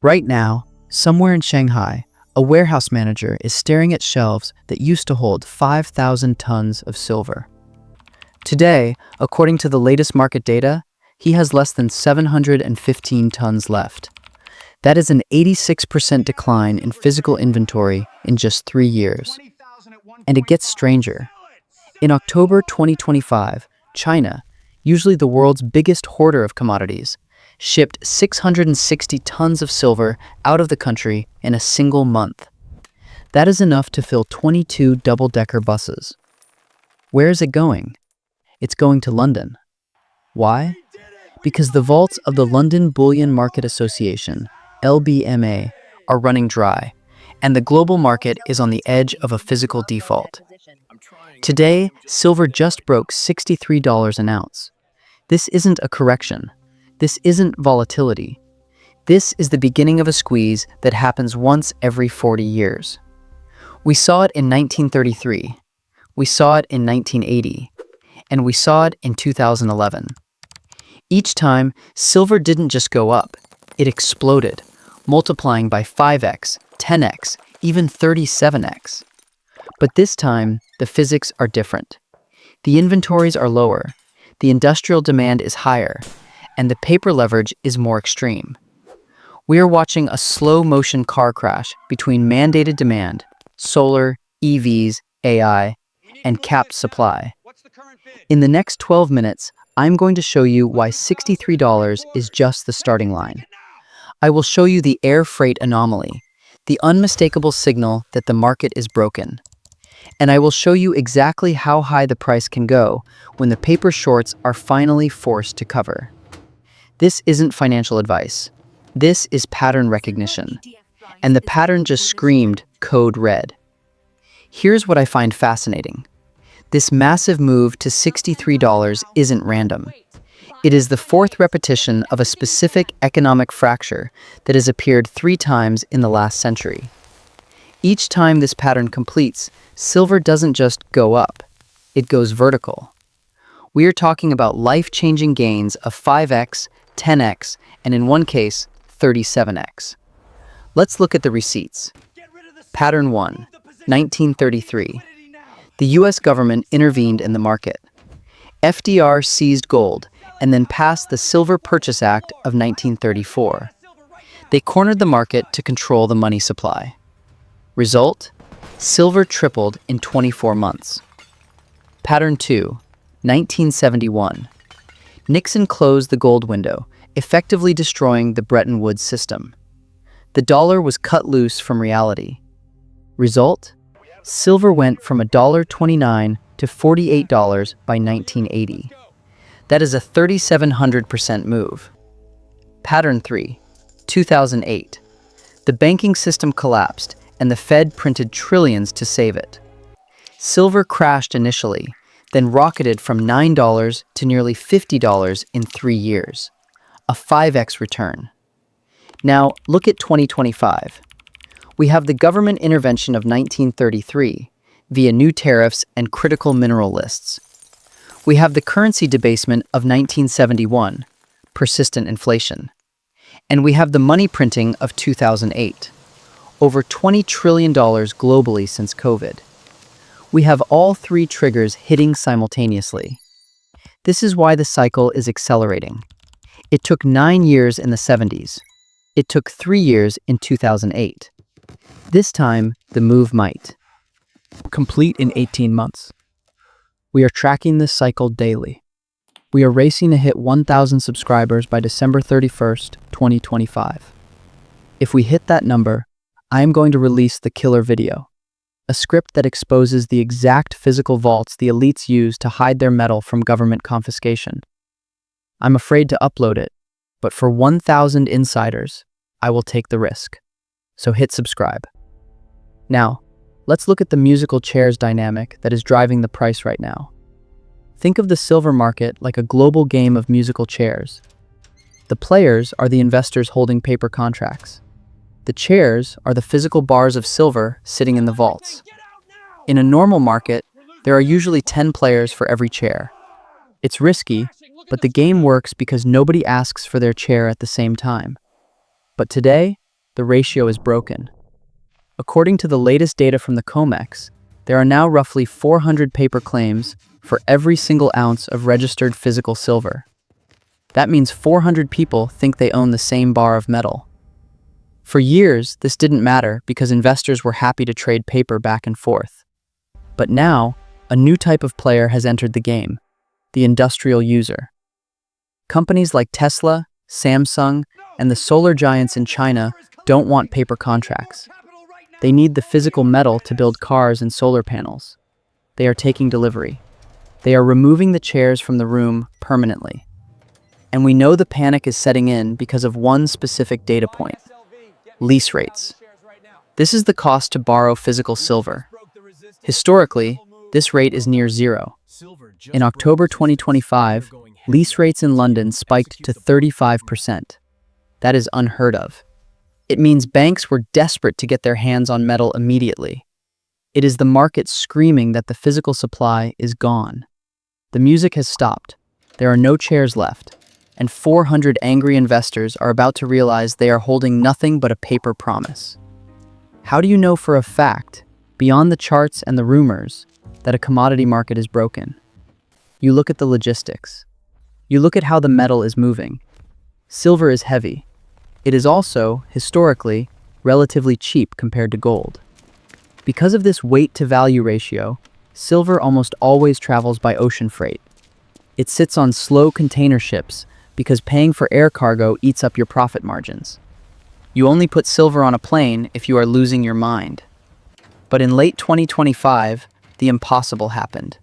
Right now, somewhere in Shanghai, a warehouse manager is staring at shelves that used to hold 5,000 tons of silver. Today, according to the latest market data, he has less than 715 tons left. That is an 86% decline in physical inventory in just 3 years. And it gets stranger. In October 2025, China, usually the world's biggest hoarder of commodities, shipped 660 tons of silver out of the country in a single month. That is enough to fill 22 double-decker buses. Where is it going? It's going to London. Why? Because the vaults of the London Bullion Market Association, LBMA, are running dry, and the global market is on the edge of a physical default. Today, silver just broke $63 an ounce. This isn't a correction. This isn't volatility. This is the beginning of a squeeze that happens once every 40 years. We saw it in 1933, we saw it in 1980, and we saw it in 2011. Each time, silver didn't just go up, it exploded, multiplying by 5x, 10x, even 37x. But this time, the physics are different. The inventories are lower, the industrial demand is higher, and the paper leverage is more extreme. We are watching a slow-motion car crash between mandated demand, solar, EVs, AI, and capped supply. In the next 12 minutes, I'm going to show you why $63 is just the starting line. I will show you the air freight anomaly, the unmistakable signal that the market is broken. And I will show you exactly how high the price can go when the paper shorts are finally forced to cover. This isn't financial advice. This is pattern recognition. And the pattern just screamed code red. Here's what I find fascinating. This massive move to $63 isn't random. It is the fourth repetition of a specific economic fracture that has appeared 3 times in the last century. Each time this pattern completes, silver doesn't just go up, it goes vertical. We are talking about life-changing gains of 5x, 10x, and in one case, 37x. Let's look at the receipts. Pattern 1, 1933. The US government intervened in the market. FDR seized gold and then passed the Silver Purchase Act of 1934. They cornered the market to control the money supply. Result? Silver tripled in 24 months. Pattern 2, 1971. Nixon closed the gold window, effectively destroying the Bretton Woods system. The dollar was cut loose from reality. Result? Silver went from $1.29 to $48 by 1980. That is a 3,700% move. Pattern 3, 2008. The banking system collapsed, and the Fed printed trillions to save it. Silver crashed initially, then rocketed from $9 to nearly $50 in 3 years. A 5x return. Now, look at 2025. We have the government intervention of 1933 via new tariffs and critical mineral lists. We have the currency debasement of 1971, persistent inflation. And we have the money printing of 2008, over $20 trillion globally since COVID. We have all 3 triggers hitting simultaneously. This is why the cycle is accelerating. It took 9 years in the 70s. It took 3 years in 2008. This time, the move might complete in 18 months. We are tracking this cycle daily. We are racing to hit 1,000 subscribers by December 31st, 2025. If we hit that number, I am going to release the killer video, a script that exposes the exact physical vaults the elites use to hide their metal from government confiscation. I'm afraid to upload it, but for 1,000 insiders, I will take the risk. So hit subscribe. Now, let's look at the musical chairs dynamic that is driving the price right now. Think of the silver market like a global game of musical chairs. The players are the investors holding paper contracts. The chairs are the physical bars of silver sitting in the vaults. In a normal market, there are usually 10 players for every chair. It's risky, but the game works because nobody asks for their chair at the same time. But today, the ratio is broken. According to the latest data from the COMEX, there are now roughly 400 paper claims for every single ounce of registered physical silver. That means 400 people think they own the same bar of metal. For years, this didn't matter because investors were happy to trade paper back and forth. But now, a new type of player has entered the game, the industrial user. Companies like Tesla, Samsung, and the solar giants in China don't want paper contracts. They need the physical metal to build cars and solar panels. They are taking delivery. They are removing the chairs from the room permanently. And we know the panic is setting in because of one specific data point: lease rates. This is the cost to borrow physical silver. Historically, this rate is near zero. In October 2025, lease rates in London spiked to 35%. That is unheard of. It means banks were desperate to get their hands on metal immediately. It is the market screaming that the physical supply is gone. The music has stopped. There are no chairs left. And 400 angry investors are about to realize they are holding nothing but a paper promise. How do you know for a fact, beyond the charts and the rumors, that a commodity market is broken? You look at the logistics. You look at how the metal is moving. Silver is heavy. It is also, historically, relatively cheap compared to gold. Because of this weight-to-value ratio, silver almost always travels by ocean freight. It sits on slow container ships because paying for air cargo eats up your profit margins. You only put silver on a plane if you are losing your mind. But in late 2025, the impossible happened.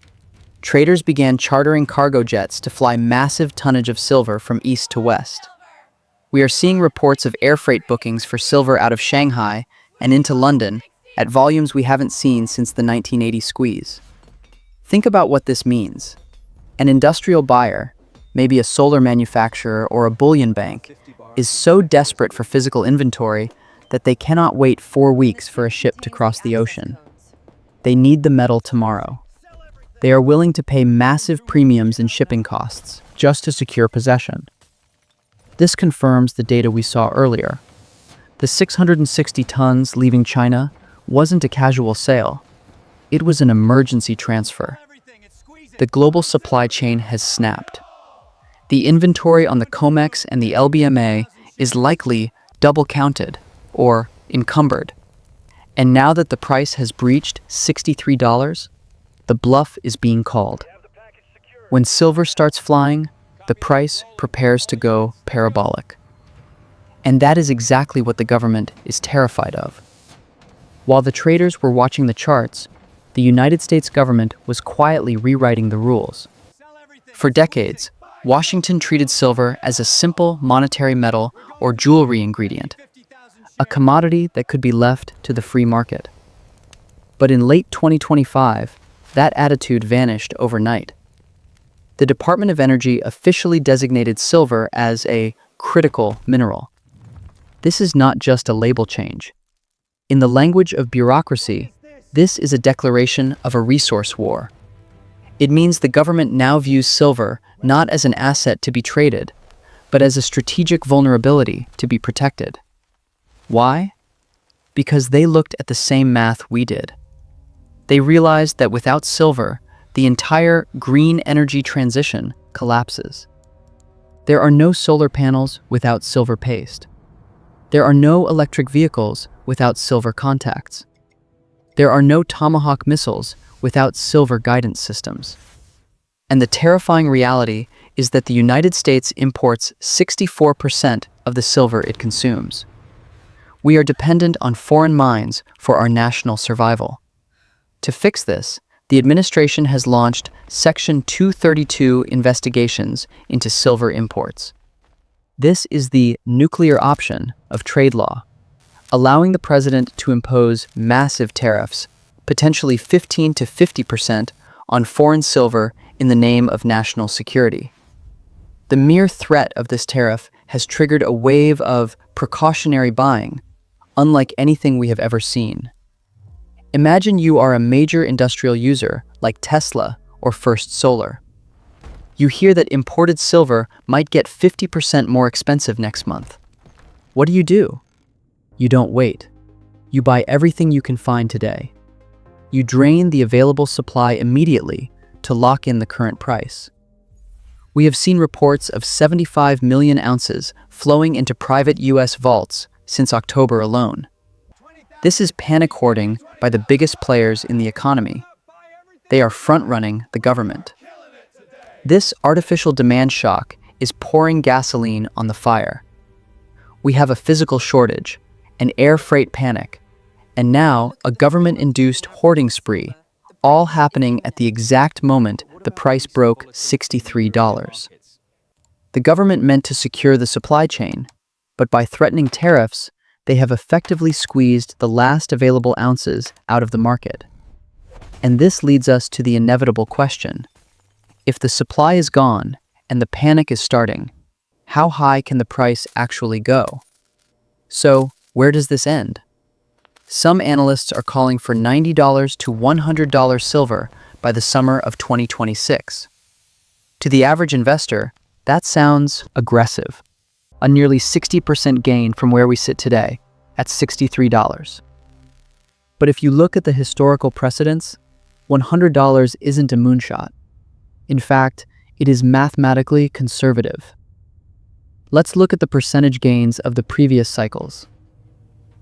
Traders began chartering cargo jets to fly massive tonnage of silver from east to west. We are seeing reports of air freight bookings for silver out of Shanghai and into London at volumes we haven't seen since the 1980 squeeze. Think about what this means. An industrial buyer, maybe a solar manufacturer or a bullion bank, is so desperate for physical inventory that they cannot wait 4 weeks for a ship to cross the ocean. They need the metal tomorrow. They are willing to pay massive premiums in shipping costs just to secure possession. This confirms the data we saw earlier. The 660 tons leaving China wasn't a casual sale. It was an emergency transfer. The global supply chain has snapped. The inventory on the COMEX and the LBMA is likely double counted or encumbered. And now that the price has breached $63, the bluff is being called. When silver starts flying, the price prepares to go parabolic. And that is exactly what the government is terrified of. While the traders were watching the charts, the United States government was quietly rewriting the rules. For decades, Washington treated silver as a simple monetary metal or jewelry ingredient, a commodity that could be left to the free market. But in late 2025, that attitude vanished overnight. The Department of Energy officially designated silver as a critical mineral. This is not just a label change. In the language of bureaucracy, this is a declaration of a resource war. It means the government now views silver not as an asset to be traded, but as a strategic vulnerability to be protected. Why? Because they looked at the same math we did. They realized that without silver, the entire green energy transition collapses. There are no solar panels without silver paste. There are no electric vehicles without silver contacts. There are no Tomahawk missiles without silver guidance systems. And the terrifying reality is that the United States imports 64% of the silver it consumes. We are dependent on foreign mines for our national survival. To fix this, the administration has launched Section 232 investigations into silver imports. This is the nuclear option of trade law, allowing the president to impose massive tariffs, potentially 15 to 50%, on foreign silver in the name of national security. The mere threat of this tariff has triggered a wave of precautionary buying, unlike anything we have ever seen. Imagine you are a major industrial user like Tesla or First Solar. You hear that imported silver might get 50% more expensive next month. What do? You don't wait. You buy everything you can find today. You drain the available supply immediately to lock in the current price. We have seen reports of 75 million ounces flowing into private U.S. vaults since October alone. This is panic hoarding by the biggest players in the economy. They are front-running the government. This artificial demand shock is pouring gasoline on the fire. We have a physical shortage, an air freight panic, and now a government-induced hoarding spree, all happening at the exact moment the price broke $63. The government meant to secure the supply chain, but by threatening tariffs, they have effectively squeezed the last available ounces out of the market. And this leads us to the inevitable question. If the supply is gone and the panic is starting, how high can the price actually go? So, where does this end? Some analysts are calling for $90 to $100 silver by the summer of 2026. To the average investor, that sounds aggressive. A nearly 60% gain from where we sit today, at $63. But if you look at the historical precedents, $100 isn't a moonshot. In fact, it is mathematically conservative. Let's look at the percentage gains of the previous cycles.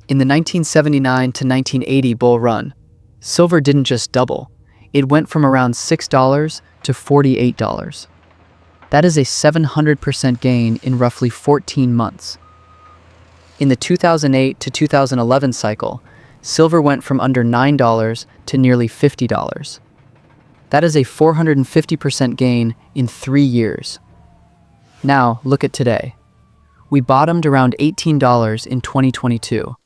In the 1979 to 1980 bull run, silver didn't just double, it went from around $6 to $48. That is a 700% gain in roughly 14 months. In the 2008 to 2011 cycle, silver went from under $9 to nearly $50. That is a 450% gain in 3 years. Now, look at today. We bottomed around $18 in 2022.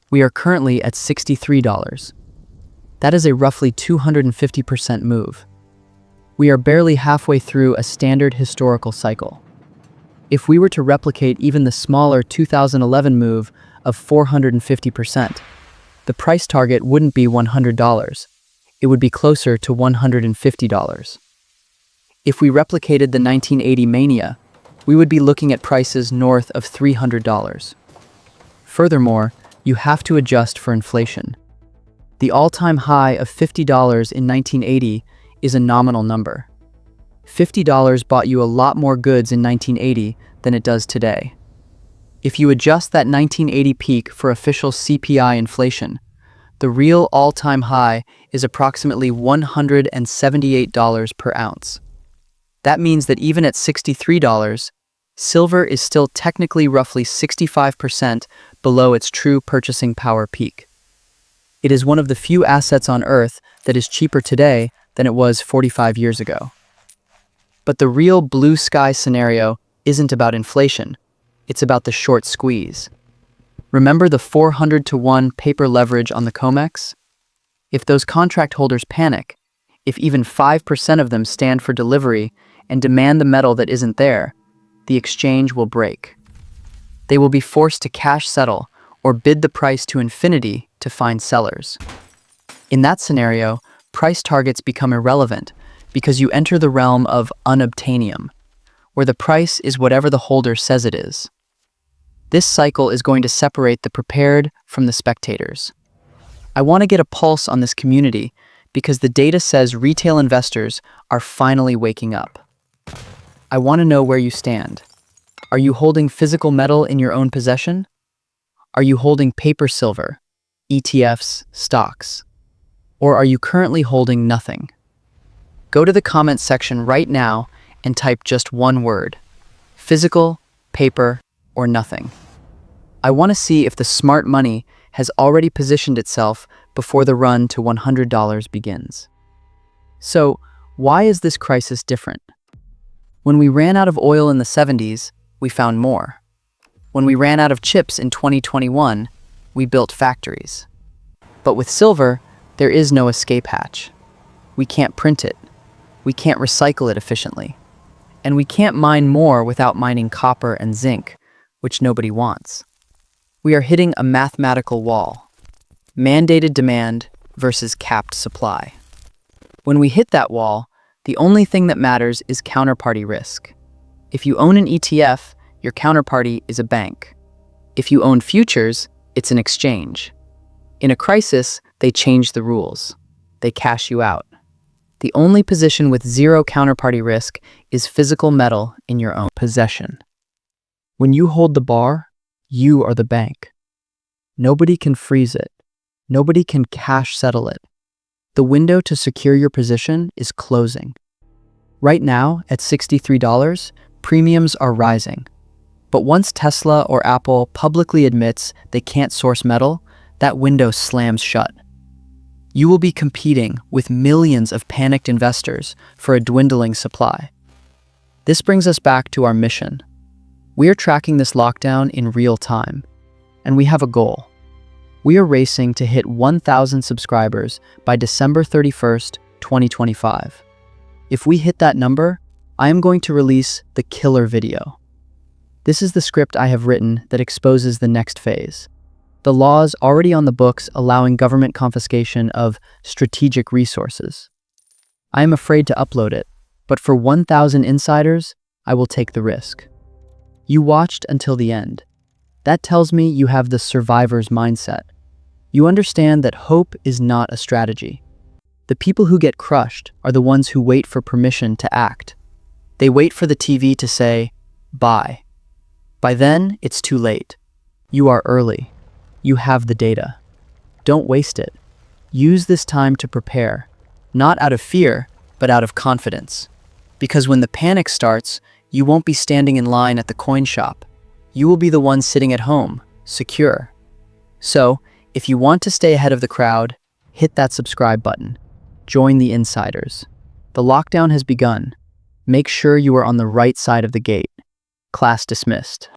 We are currently at $63. That is a roughly 250% move. We are barely halfway through a standard historical cycle. If we were to replicate even the smaller 2011 move of 450%, the price target wouldn't be $100. It would be closer to $150. If we replicated the 1980 mania, we would be looking at prices north of $300. Furthermore, you have to adjust for inflation. The all-time high of $50 in 1980 is a nominal number. $50 bought you a lot more goods in 1980 than it does today. If you adjust that 1980 peak for official CPI inflation, the real all-time high is approximately $178 per ounce. That means that even at $63, silver is still technically roughly 65% below its true purchasing power peak. It is one of the few assets on Earth that is cheaper today than it was 45 years ago. But the real blue sky scenario isn't about inflation, it's about the short squeeze. Remember the 400-to-1 paper leverage on the COMEX? If those contract holders panic, if even 5% of them stand for delivery and demand the metal that isn't there, the exchange will break. They will be forced to cash settle or bid the price to infinity to find sellers. In that scenario, price targets become irrelevant because you enter the realm of unobtainium, where the price is whatever the holder says it is. This cycle is going to separate the prepared from the spectators. I want to get a pulse on this community because the data says retail investors are finally waking up. I want to know where you stand. Are you holding physical metal in your own possession? Are you holding paper silver, ETFs, stocks? Or are you currently holding nothing? Go to the comments section right now and type just one word: physical, paper, or nothing. I want to see if the smart money has already positioned itself before the run to $100 begins. So, why is this crisis different? When we ran out of oil in the 70s, we found more. When we ran out of chips in 2021, we built factories. But with silver, there is no escape hatch. We can't print it. We can't recycle it efficiently. And we can't mine more without mining copper and zinc, which nobody wants. We are hitting a mathematical wall. Mandated demand versus capped supply. When we hit that wall, the only thing that matters is counterparty risk. If you own an ETF, your counterparty is a bank. If you own futures, It's an exchange. In a crisis, they change the rules. They cash you out. The only position with zero counterparty risk is physical metal in your own possession. When you hold the bar, you are the bank. Nobody can freeze it. Nobody can cash settle it. The window to secure your position is closing. Right now, at $63, premiums are rising. But once Tesla or Apple publicly admits they can't source metal, that window slams shut. You will be competing with millions of panicked investors for a dwindling supply. This brings us back to our mission. We are tracking this lockdown in real time, and we have a goal. We are racing to hit 1,000 subscribers by December 31st, 2025. If we hit that number, I am going to release the killer video. This is the script I have written that exposes the next phase. The laws already on the books allowing government confiscation of strategic resources. I am afraid to upload it, but for 1,000 insiders, I will take the risk. You watched until the end. That tells me you have the survivor's mindset. You understand that hope is not a strategy. The people who get crushed are the ones who wait for permission to act. They wait for the TV to say, buy. By then, it's too late. You are early. You have the data. Don't waste it. Use this time to prepare, not out of fear, but out of confidence. Because when the panic starts, you won't be standing in line at the coin shop. You will be the one sitting at home, secure. So, if you want to stay ahead of the crowd, hit that subscribe button. Join the insiders. The lockdown has begun. Make sure you are on the right side of the gate. Class dismissed.